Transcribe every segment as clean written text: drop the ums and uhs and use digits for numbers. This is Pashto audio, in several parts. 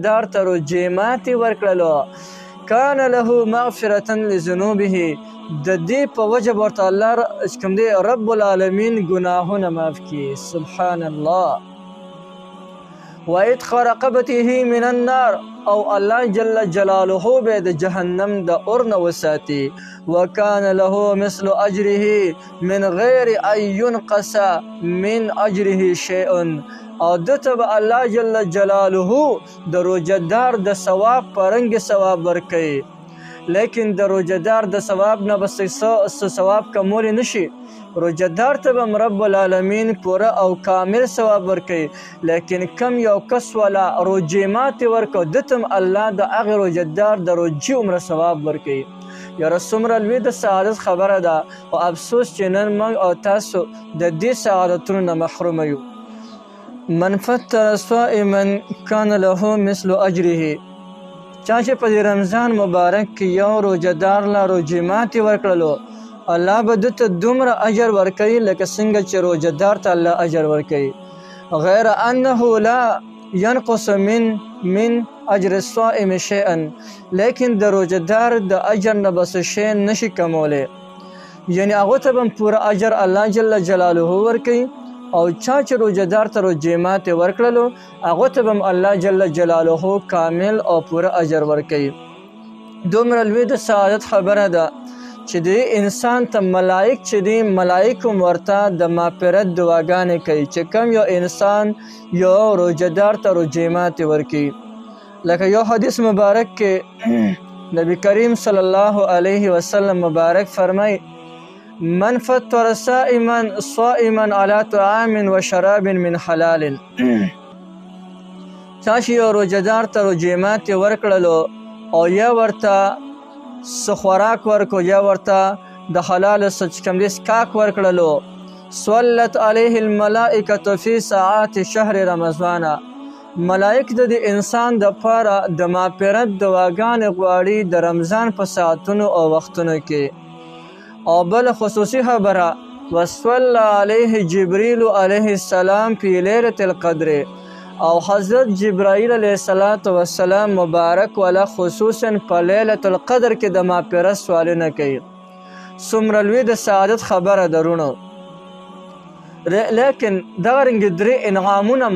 دار ته روجې ماتې ورکړلو کان له مغفرة لذنوبه د دې په وجه به ورته الله چې کوم دی رب العالمین ګناهونه معاف کړي. سبحان الله. وعتق رقبته من النار او الله جل جلاله به د جهنم د اور نه وساتي. وکان له مثل اجره من غیر ان ينقص من اجره شیء او دته به الله جل جلاله د روجهدار د ثواب په رنګ ثواب ورکوي. لیکن د روجهدار د ثواب نه بس ثواب کمولی نشي. روجهدار ته به رب العالمین پوره او کامل ثواب ورکوي. لیکن کم یو کس والا روجې ماتې ورکو دتم الله د هغې روجهدار د روجې عمره ثواب ورکوي. یاره څومره لوی د سعادت خبره ده او افسوس چې نن موږ او تاسو د دې سعادتونو نه محرومه یو. من فطر صائما کان له مثل اجره چا چې په رمضان مبارک کې یو روجهدار لا روجې ماتې ورکړلو الله به دته دومره اجر ورکوي لکه څنګه چې روجهدار ته الله اجر ورکوي. غیر انه لا ينقص من اجر الصائم شیئا لیکن د روجهدار د اجر نه بس شی نشي کمولی. یعنی هغه ته به پوره اجر الله جل جلاله ورکوي او چا چې روجهدار ته روجې ماتې ورکړلو هغه ته به الله جل جلاله کامل او پوره اجر ورکوي. دومره لوی د سعادت خبره ده چې د انسان ته ملائک چې دی ملائک هم ورته د مغفرت دعاګانې کوي چې کم یو انسان یو روجهدار ته روجې ماتې ورکوي. لکه یو حدیث مبارک کې نبی کریم صلی الله علیه وسلم مبارک فرمای من فطر صائما على طعام و شراب من حلال چا چې یو روجهدار ته روجې ماتې ورکړلو او یا ورته څه خوراک ورکو یا ورته د حلال څه چې کوم دی څښاک ورکړلو صلت علیه الملائکة فی ساعات شهر رمضان ملائک د انسان د پاره د مغفرت دعاګانې غواړي د رمضان په ساعتونو او وختونو کې. او بل خصوصي خبره وصلی علیه جبریل علیه السلام فی لیلة القدر او حضرت جبرائیل علیه السلام مبارک والا خصوصا په لیلة القدر کې د مغفرت سوالونه کوي. څومره لوی د سعادت خبره درونو. لیکن دغه رنګې درې انعامونه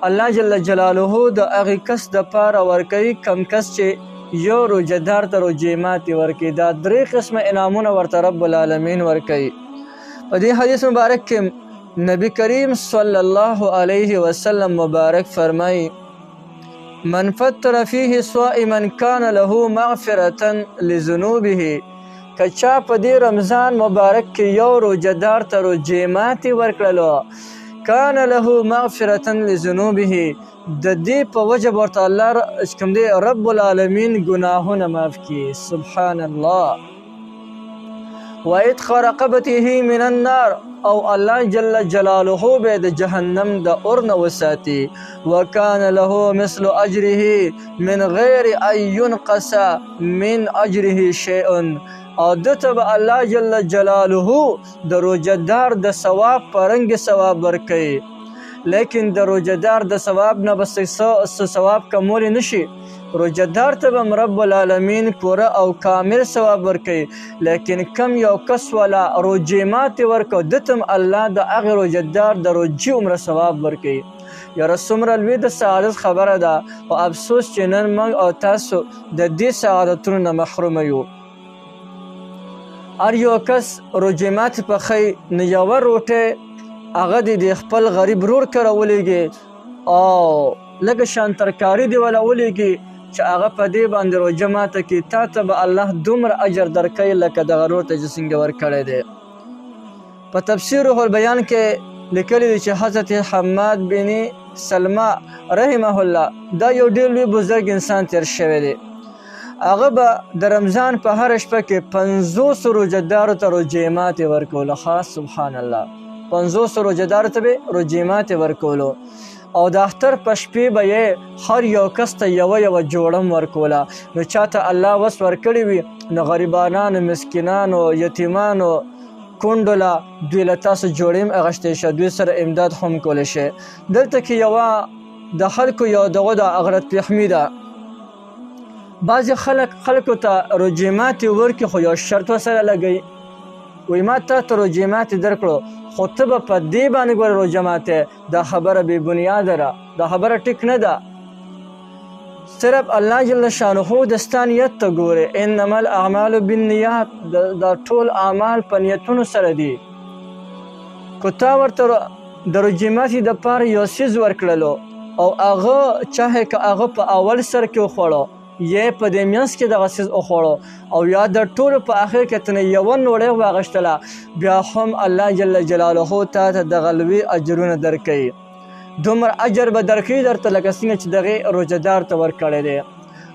الله جل جلاله د هغې کس دپاره ورکوي کم کس چې یو روجهدار ته روجې ماتې ورکوي. دا درې قسمه انعامونه ورته رب العالمین ورکوي. په دې حدیث مبارک کې نبی کریم صلی الله علیه وسلم مبارک فرمایي من فطر فیه صائما کان له مغفرة لذنوبه که چا په دې رمضان مبارک کې یو روجهدار ته روجې ماتې ورکړلو کان له مغفرة لذنوبه د دې په وجه به ورته الله چې کوم دی رب العالمین ګناهونه معاف کړي. سبحان الله. وعتق رقبته من النار او الله جل جلاله به د جهنم د اور نه وساتي. وکان له مثل اجره من غیر ان ينقص من اجره شیء او دته به الله جل جلاله د روجهدار د ثواب په رنګ ثواب ورکوي. لیکن د روجهدار د ثواب نه بس ثواب کمولی نشي. روجهدار ته به رب العالمین پوره او کامل ثواب ورکوي. لیکن کم یو کس والا روجې ماتې ورکو دتم الله د هغې روجهدار د روجې عمره ثواب ورکوي. یاره څومره لوی د سعادت خبره ده او افسوس چې نن موږ او تاسو د دې سعادتونو نه محرومه یو. هر یو کس روجې ماتې پخوي نو یوه روټۍ هغه د خپل غریب رور کره ولیږي او لږه شان ترکاري دې وله ولیږي چې هغه په دې باندې روژه ماته کړي. تا ته به الله دومره اجر درکوي لکه دغه رور ته چې څنګه ورکړی دی. په تفسیر روح البیان کې لیکلی دی چې حضرت حماد بن سلمه رحمه الله دا یو ډېر لوی بزرګ انسان تیر شوی دی. هغه به د رمضان په هره شپه کې 50 روژهدارو ته روجې ماتې ورکولو. خاص سبحان الله 50 روجهدارو ته به روجې ماتې ورکولو او د اختر په شپې به یې هر یو کس ته یوه جوړم ورکوله. نو چاته الله وس ورکړی وي نو غریبانانو مسکینانو یتیمانو کونډو له دوی له تاسو جوړې هم اخیستی شه دوی سره امداد هم کولی شي. دلته کې یوه د خلکو یو دغه د غلط فهمي ده. بعضې خلکو ته روژې ماتې ورکړي خو یو شرط ورسره لګوي، وایي ما تا ته روژې ماتې درکړو خو ته به په دې باندې ګوره روژه ماتې. دا خبره بې بنیاده ده، دا خبره ټیک نه ده. صرف الله جل شانه د ستا نیت ته ګوري. انما الاعمال بالنیات، دا ټول اعمال په نیتونو سره دي. که تا ورته د روژې ماتې دپاره یو څیز ورکړلو او هغه چاهې که هغه په اول سر کې وخوړو یا په دې منځ کې دغه څیز وخوړو او یا د ټولو په آخر کې تنه یوه نوړۍ واغېشتله، بیا هم الله جل جلاله تا ته دغه لوی اجرونه درکوي. دومره اجر به درکوي درته لکه څنګه چې دغې روژهدار ته ورکړی دی.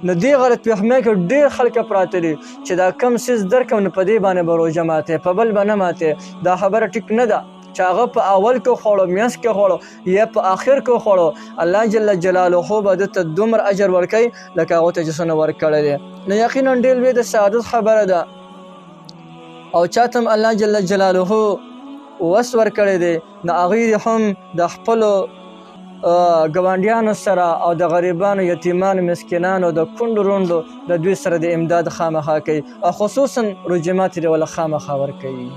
نو دې غلط فهمۍ کې ډېر خلک پراته دي چې دا کم څیز درکم نو په دې باندې به روژه ماتې، په بل به نه ماتې. دا خبره ټیک نه ده چې هغه په اول کې خوړو، منځ کې خوړو یا په آخر کې خوړو، الله جل جلاله به ده ته دومره اجر ورکوي لکه هغو ته چې څونه ورکړی دی. نو یقینا ډېر لوی د سعادت خبره ده. او چاته هم الله جل جلاله وس ورکړی دی نو هغوی هم د خپلو ګاونډیانو سره او د غریبانو، یتیمانو، مسکینانو، د کونډو رونډو د دوی سره د امداد خامخا کوي او خصوصا روژې ماتې دې وله خامخا ورکوي.